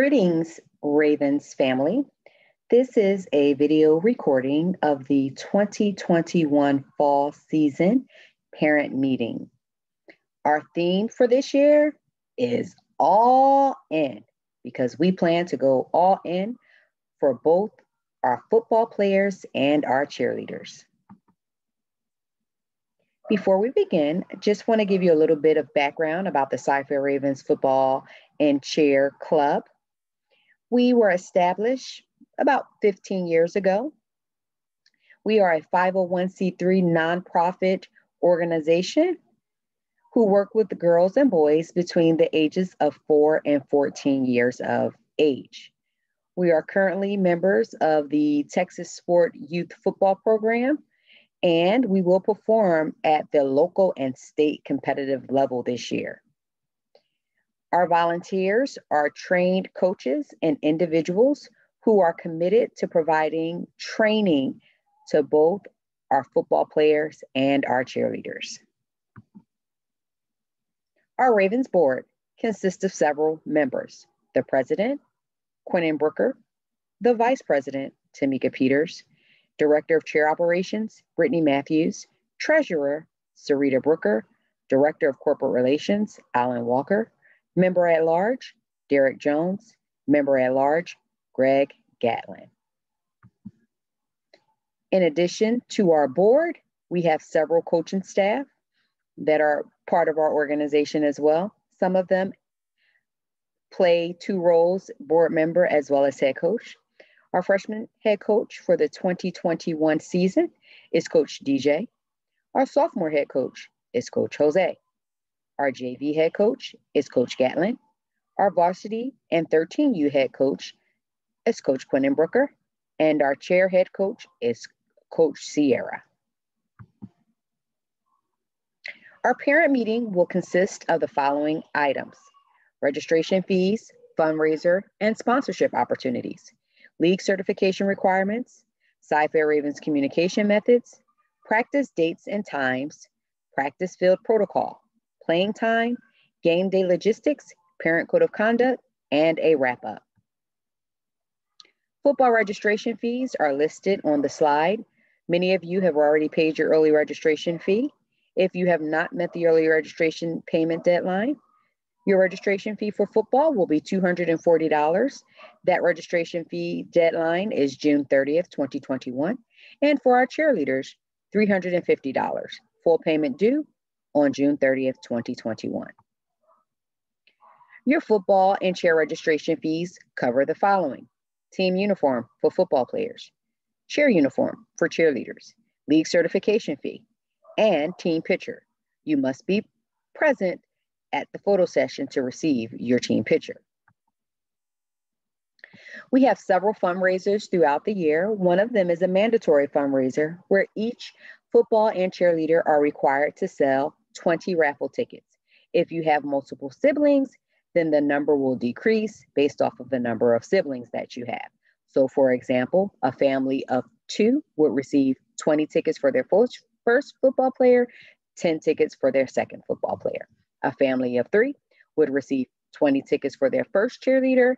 Greetings, Ravens family. This is a video recording of the 2021 fall season parent meeting. Our theme for this year is all in because we plan to go all in for both our football players and our cheerleaders. Before we begin, I just want to give you a little bit of background about the Cy-Fair Ravens Football and Cheer Club. We were established about 15 years ago. We are a 501c3 nonprofit organization who work with the girls and boys between the ages of 4 and 14 years of age. We are currently members of the Texas Sport Youth Football Program, and we will perform at the local and state competitive level this year. Our volunteers are trained coaches and individuals who are committed to providing training to both our football players and our cheerleaders. Our Ravens board consists of several members: the president, Quinnen Brooker, the vice president, Tamika Peters, director of chair operations, Brittany Matthews, treasurer, Sarita Brooker, director of corporate relations, Alan Walker, member at large, Derek Jones, member at large, Greg Gatlin. In addition to our board, we have several coaching staff that are part of our organization as well. Some of them play two roles, board member as well as head coach. Our freshman head coach for the 2021 season is Coach DJ. Our sophomore head coach is Coach Jose. Our JV head coach is Coach Gatlin. Our varsity and 13U head coach is Coach Quinnen Brooker. And our chair head coach is Coach Sierra. Our parent meeting will consist of the following items: registration fees, fundraiser, and sponsorship opportunities, league certification requirements, Cy-Fair Ravens communication methods, practice dates and times, practice field protocol, playing time, game day logistics, parent code of conduct, and a wrap-up. Football registration fees are listed on the slide. Many of you have already paid your early registration fee. If you have not met the early registration payment deadline, your registration fee for football will be $240. That registration fee deadline is June 30th, 2021. And for our cheerleaders, $350. Full payment due on June 30th, 2021. Your football and cheer registration fees cover the following: team uniform for football players, cheer uniform for cheerleaders, league certification fee, and team picture. You must be present at the photo session to receive your team picture. We have several fundraisers throughout the year. One of them is a mandatory fundraiser where each football and cheerleader are required to sell 20 raffle tickets. If you have multiple siblings, then the number will decrease based off of the number of siblings that you have. So for example, a family of 2 would receive 20 tickets for their first football player, 10 tickets for their second football player. A family of 3 would receive 20 tickets for their first cheerleader,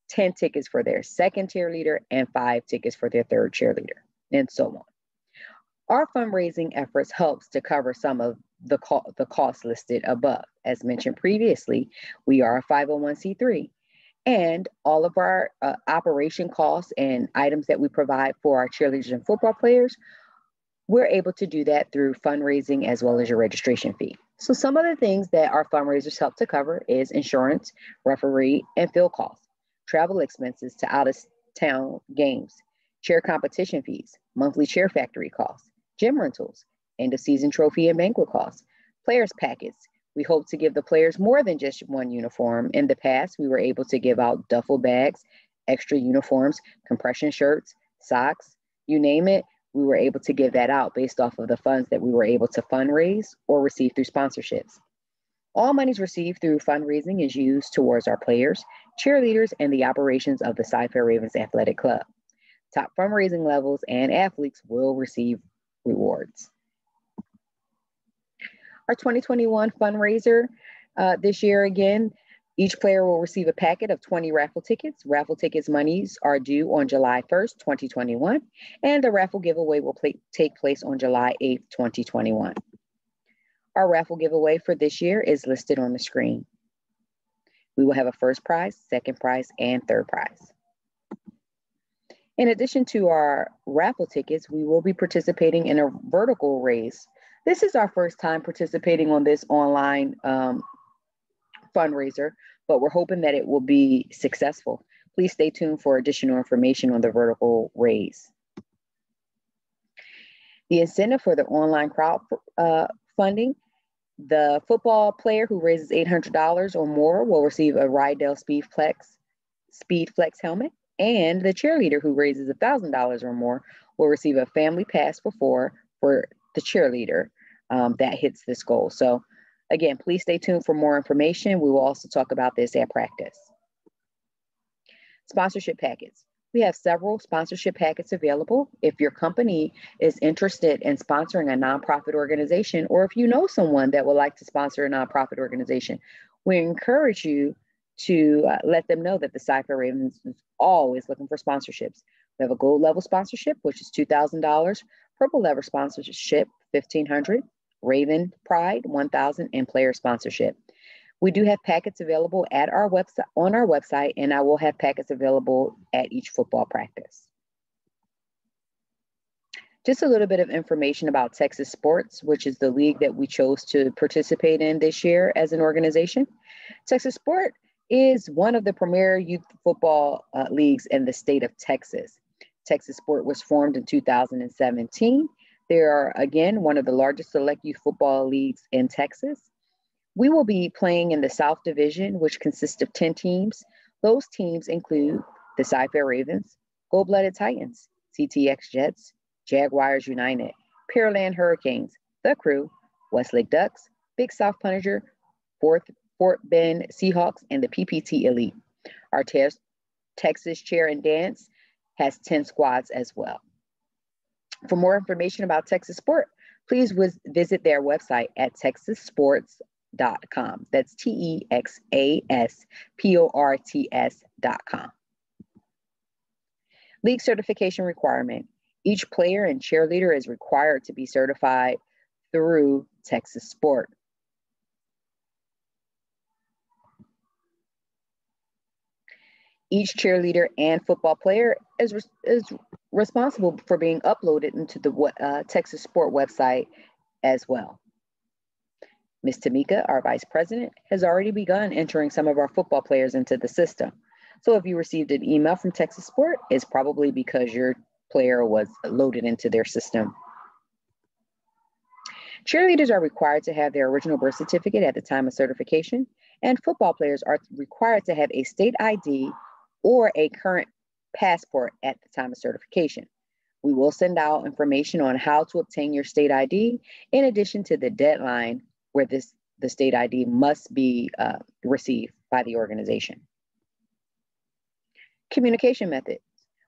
10 tickets for their second cheerleader, and 5 tickets for their third cheerleader, and so on. Our fundraising efforts helps to cover some of the costs listed above. As mentioned previously, we are a 501c3, and all of our operation costs and items that we provide for our cheerleaders and football players, we're able to do that through fundraising as well as your registration fee. So some of the things that our fundraisers help to cover is insurance, referee, and field costs, travel expenses to out-of-town games, chair competition fees, monthly chair factory costs, gym rentals, end-of-season trophy and banquet costs, players packets. We hope to give the players more than just one uniform. In the past, we were able to give out duffel bags, extra uniforms, compression shirts, socks, you name it. We were able to give that out based off of the funds that we were able to fundraise or receive through sponsorships. All monies received through fundraising is used towards our players, cheerleaders, and the operations of the Cy-Fair Ravens Athletic Club. Top fundraising levels and athletes will receive rewards. Our 2021 fundraiser this year, again, Each player will receive a packet of 20 raffle tickets. Raffle tickets monies are due on July 1st, 2021, and the raffle giveaway will take place on July 8th, 2021. Our raffle giveaway for this year is listed on the screen. We will have a first prize, second prize, and third prize. In addition to our raffle tickets, we will be participating in a vertical race. This is our first time participating on this online fundraiser, but we're hoping that it will be successful. Please stay tuned for additional information on the vertical raise. The incentive for the online crowdfunding, the football player who raises $800 or more will receive a Rydell SpeedFlex helmet, and the cheerleader who raises $1,000 or more will receive a family pass for the cheerleader that hits this goal. So again, please stay tuned for more information. We will also talk about this at practice. Sponsorship packets. We have several sponsorship packets available. If your company is interested in sponsoring a nonprofit organization, or if you know someone that would like to sponsor a nonprofit organization, we encourage you to let them know that the Cy-Fair Ravens is always looking for sponsorships. We have a gold level sponsorship, which is $2,000, purple level sponsorship, $1,500, Raven Pride, $1,000, and player sponsorship. We do have packets available at our website, on our website, and I will have packets available at each football practice. Just a little bit of information about Texas Sports, which is the league that we chose to participate in this year as an organization. Texas Sport is one of the premier youth football leagues in the state of Texas. Texas Sport was formed in 2017. They are, again, one of the largest select youth football leagues in Texas. We will be playing in the South Division, which consists of 10 teams. Those teams include the Cy-Fair Ravens, Gold-Blooded Titans, CTX Jets, Jaguars United, Pearland Hurricanes, The Crew, Westlake Ducks, Big South Punisher, Fort Bend Seahawks, and the PPT Elite. Our Texas Cheer and Dance has 10 squads as well. For more information about Texas Sport, please visit their website at texassports.com. That's TEXASPORTS.com. League certification requirement. Each player and cheerleader is required to be certified through Texas Sport. Each cheerleader and football player is responsible for being uploaded into the Texas Sport website as well. Ms. Tamika, our vice president, has already begun entering some of our football players into the system. So if you received an email from Texas Sport, it's probably because your player was loaded into their system. Cheerleaders are required to have their original birth certificate at the time of certification, and football players are required to have a state ID or a current passport at the time of certification. We will send out information on how to obtain your state ID, in addition to the deadline where the state ID must be received by the organization. Communication methods.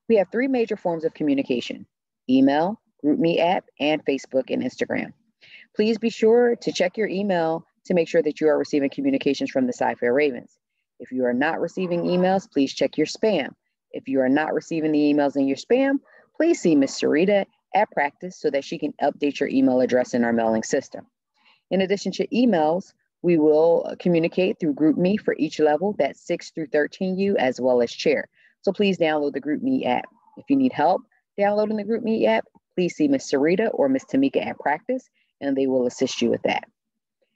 We have 3 major forms of communication: email, GroupMe app, and Facebook and Instagram. Please be sure to check your email to make sure that you are receiving communications from the Cy-Fair Ravens. If you are not receiving emails, please check your spam. If you are not receiving the emails in your spam, please see Ms. Sarita at practice so that she can update your email address in our mailing system. In addition to emails, we will communicate through GroupMe for each level, that's 6 through 13U, as well as chair. So please download the GroupMe app. If you need help downloading the GroupMe app, please see Ms. Sarita or Ms. Tamika at practice, and they will assist you with that.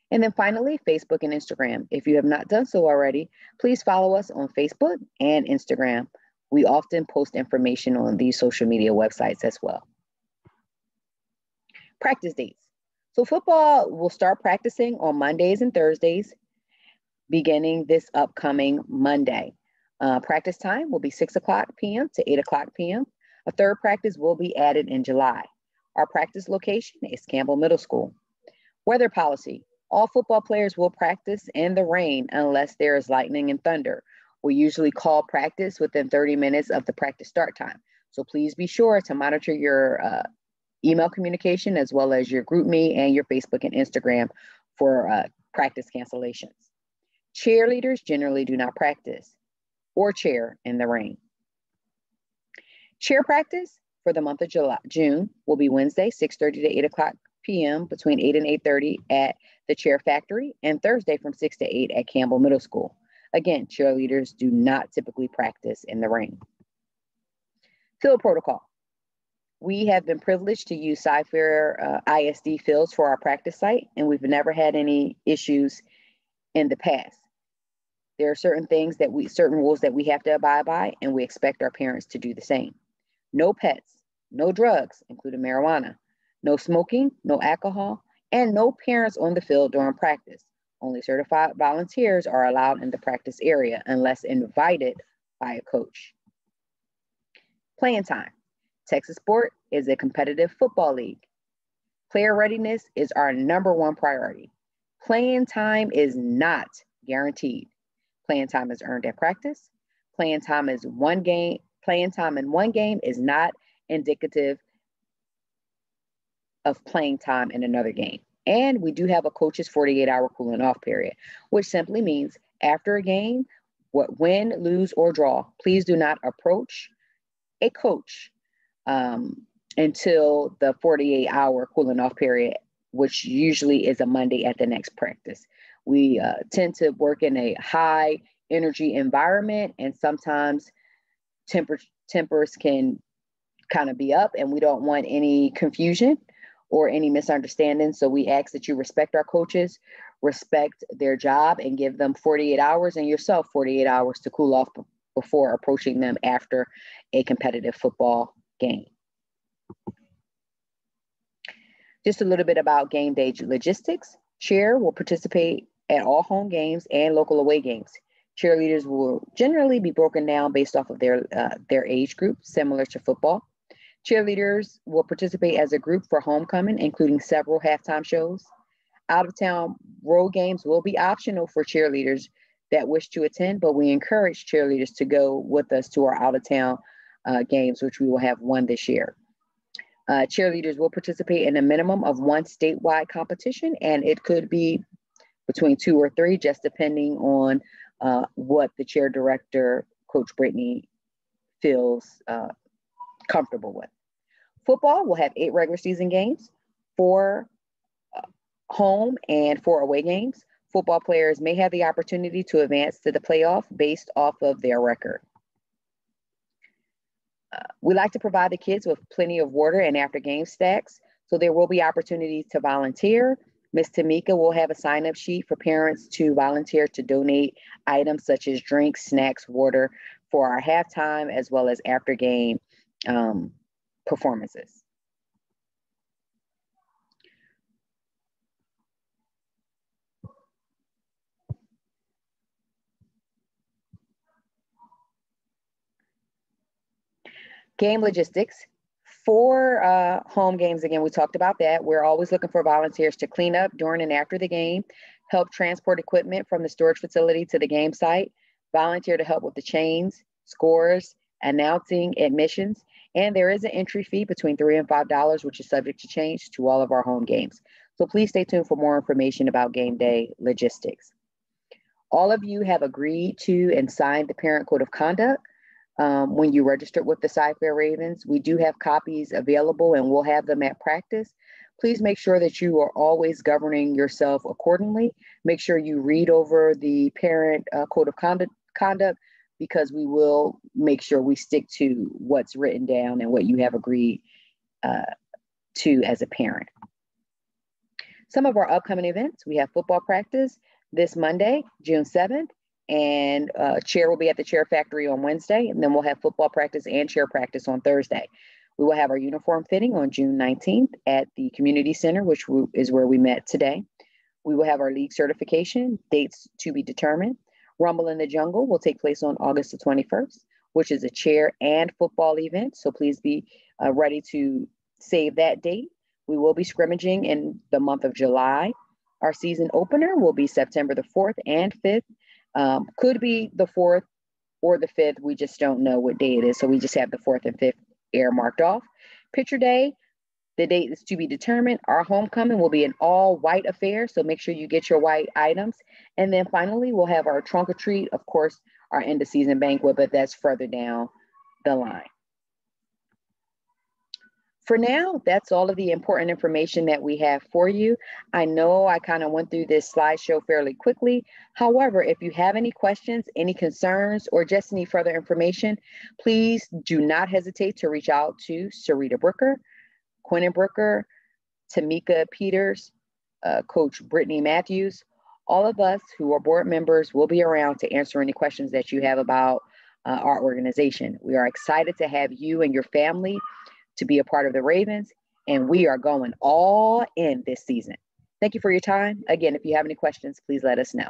And then finally, Facebook and Instagram. If you have not done so already, please follow us on Facebook and Instagram. We often post information on these social media websites as well. Practice dates. So football will start practicing on Mondays and Thursdays, beginning this upcoming Monday. Practice time will be 6 o'clock p.m. to 8 o'clock p.m. A third practice will be added in July. Our practice location is Campbell Middle School. Weather policy. All football players will practice in the rain unless there is lightning and thunder. We usually call practice within 30 minutes of the practice start time. So please be sure to monitor your email communication as well as your GroupMe and your Facebook and Instagram for practice cancellations. Cheerleaders generally do not practice or cheer in the rain. Cheer practice for the month of June will be Wednesday, 6:30 to 8 o'clock p.m. between 8 and 8:30 at the Cheer Factory, and Thursday from 6 to 8 at Campbell Middle School. Again, cheerleaders do not typically practice in the rain. Field protocol. We have been privileged to use Cy-Fair ISD fields for our practice site, and we've never had any issues in the past. There are certain rules that we have to abide by, and we expect our parents to do the same. No pets, no drugs, including marijuana, no smoking, no alcohol, and no parents on the field during practice. Only certified volunteers are allowed in the practice area unless invited by a coach. Playing time. Texas Sport is a competitive football league. Player readiness is our #1 priority. Playing time is not guaranteed. Playing time is earned at practice. Playing time in one game is not indicative of playing time in another game. And we do have a coach's 48-hour cooling off period, which simply means after a game, win, lose, or draw, please do not approach a coach until the 48-hour cooling off period, which usually is a Monday at the next practice. We tend to work in a high energy environment, and sometimes tempers can kind of be up, and we don't want any confusion or any misunderstanding. So we ask that you respect our coaches, respect their job, and give them 48 hours and yourself 48 hours to cool off before approaching them after a competitive football game. Just a little bit about game day logistics. Cheer will participate at all home games and local away games. Cheerleaders will generally be broken down based off of their age group, similar to football. Cheerleaders will participate as a group for homecoming, including several halftime shows. Out-of-town road games will be optional for cheerleaders that wish to attend, but we encourage cheerleaders to go with us to our out-of-town games, which we will have one this year. Cheerleaders will participate in a minimum of one statewide competition, and it could be between 2 or 3, just depending on what the cheer director, Coach Brittany, feels comfortable with. Football will have 8 regular season games, 4 home and 4 away games. Football players may have the opportunity to advance to the playoff based off of their record. We like to provide the kids with plenty of water and after game snacks, so there will be opportunities to volunteer. Ms. Tamika will have a sign-up sheet for parents to volunteer to donate items such as drinks, snacks, water for our halftime as well as after game performances. Game logistics. For home games, again, we talked about that. We're always looking for volunteers to clean up during and after the game, help transport equipment from the storage facility to the game site, volunteer to help with the chains, scores, announcing, admissions, and there is an entry fee between $3 and $5, which is subject to change to all of our home games. So please stay tuned for more information about game day logistics. All of you have agreed to and signed the Parent Code of Conduct. When you registered with the Cy-Fair Ravens, we do have copies available and we'll have them at practice. Please make sure that you are always governing yourself accordingly. Make sure you read over the Parent Code of Conduct because we will make sure we stick to what's written down and what you have agreed to as a parent. Some of our upcoming events, we have football practice this Monday, June 7th. And cheer will be at the Cheer Factory on Wednesday, and then we'll have football practice and cheer practice on Thursday. We will have our uniform fitting on June 19th at the Community Center, which is where we met today. We will have our league certification, dates to be determined. Rumble in the Jungle will take place on August the 21st, which is a cheer and football event, so please be ready to save that date. We will be scrimmaging in the month of July. Our season opener will be September the 4th and 5th. Could be the 4th or the 5th. We just don't know what day it is. So we just have the 4th and 5th air marked off. Picture day The date is to be determined. Our homecoming will be an all white affair, so make sure you get your white items. And then finally, we'll have our trunk or treat, of course, our end of season banquet, but that's further down the line. For now, that's all of the important information that we have for you. I know I kind of went through this slideshow fairly quickly. However, if you have any questions, any concerns, or just any further information, please do not hesitate to reach out to Sarita Brooker, Quentin Brooker, Tamika Peters, Coach Brittany Matthews. All of us who are board members will be around to answer any questions that you have about our organization. We are excited to have you and your family to be a part of the Ravens, and we are going all in this season. Thank you for your time. Again, if you have any questions, please let us know.